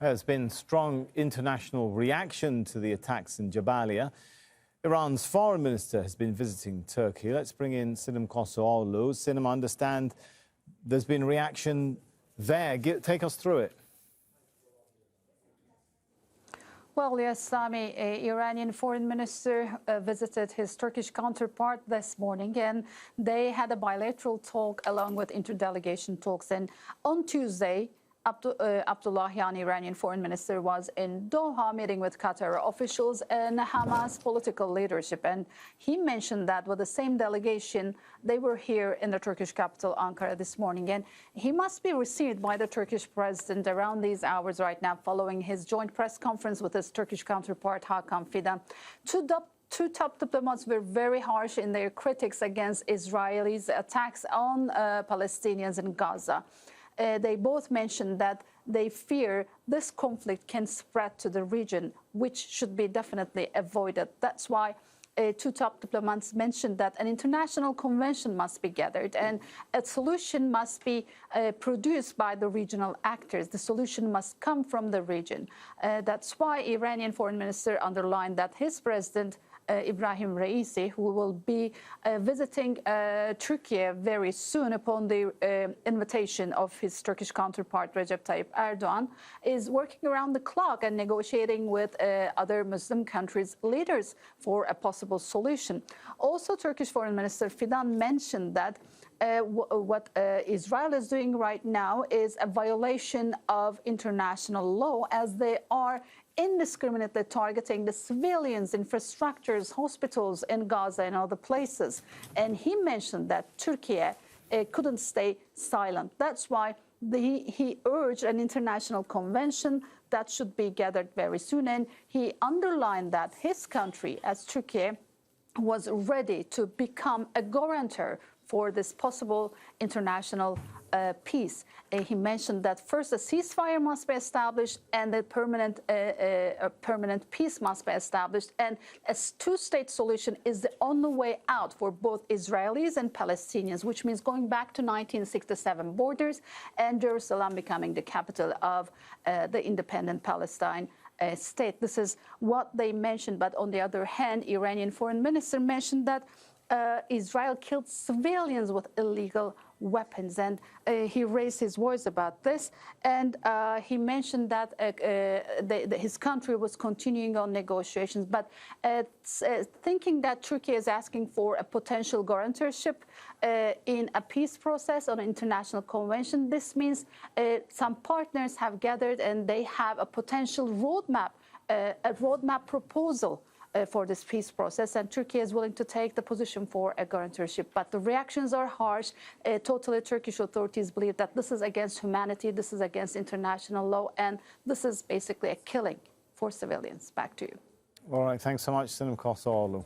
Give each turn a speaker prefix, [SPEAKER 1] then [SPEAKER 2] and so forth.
[SPEAKER 1] There's been strong international reaction to the attacks in Jabalia. Iran's foreign minister has been visiting Turkey. Let's bring in Sinem Koseoglu. Sinem, I understand there's been reaction there. Take us through it.
[SPEAKER 2] Well, yes, Sami, Iranian foreign minister visited his Turkish counterpart this morning, and they had a bilateral talk along with interdelegation talks. And on Tuesday, Abdullahian, Iranian foreign minister, was in Doha meeting with Qatar officials and Hamas political leadership. And he mentioned that with the same delegation, they were here in the Turkish capital, Ankara, this morning. And he must be received by the Turkish president around these hours right now, following his joint press conference with his Turkish counterpart, Hakan Fidan. Two top diplomats were very harsh in their critics against Israelis' attacks on Palestinians in Gaza. They both mentioned that they fear this conflict can spread to the region, which should be definitely avoided. That's why two top diplomats mentioned that an international convention must be gathered and a solution must be produced by the regional actors. The solution must come from the region. That's why Iranian foreign minister underlined that his president, Ibrahim Raisi, who will be visiting Turkey very soon upon the invitation of his Turkish counterpart Recep Tayyip Erdogan, is working around the clock and negotiating with other Muslim countries' leaders for a possible solution. Also, Turkish Foreign Minister Fidan mentioned that what Israel is doing right now is a violation of international law, as they are indiscriminately targeting the civilians, infrastructures, hospitals in Gaza and other places. And he mentioned that Turkey couldn't stay silent. That's why he urged an international convention that should be gathered very soon. And he underlined that his country, as Turkey, was ready to become a guarantor for this possible international peace. He mentioned that first a ceasefire must be established and a permanent peace must be established. And a two-state solution is the only way out for both Israelis and Palestinians, which means going back to 1967 borders and Jerusalem becoming the capital of the independent Palestine state. This is what they mentioned. But on the other hand, Iranian foreign minister mentioned that Israel killed civilians with illegal weapons, and he raised his voice about this, and he mentioned that his country was continuing on negotiations, but thinking that Turkey is asking for a potential guarantorship in a peace process on an international convention. This means some partners have gathered and they have a potential roadmap proposal for this peace process, and Turkey is willing to take the position for a guarantorship. But the reactions are harsh. Totally Turkish authorities believe that this is against humanity, this is against international law, and this is basically a killing for civilians. Back to you.
[SPEAKER 1] All right, thanks so much, Sinem Koseoglu.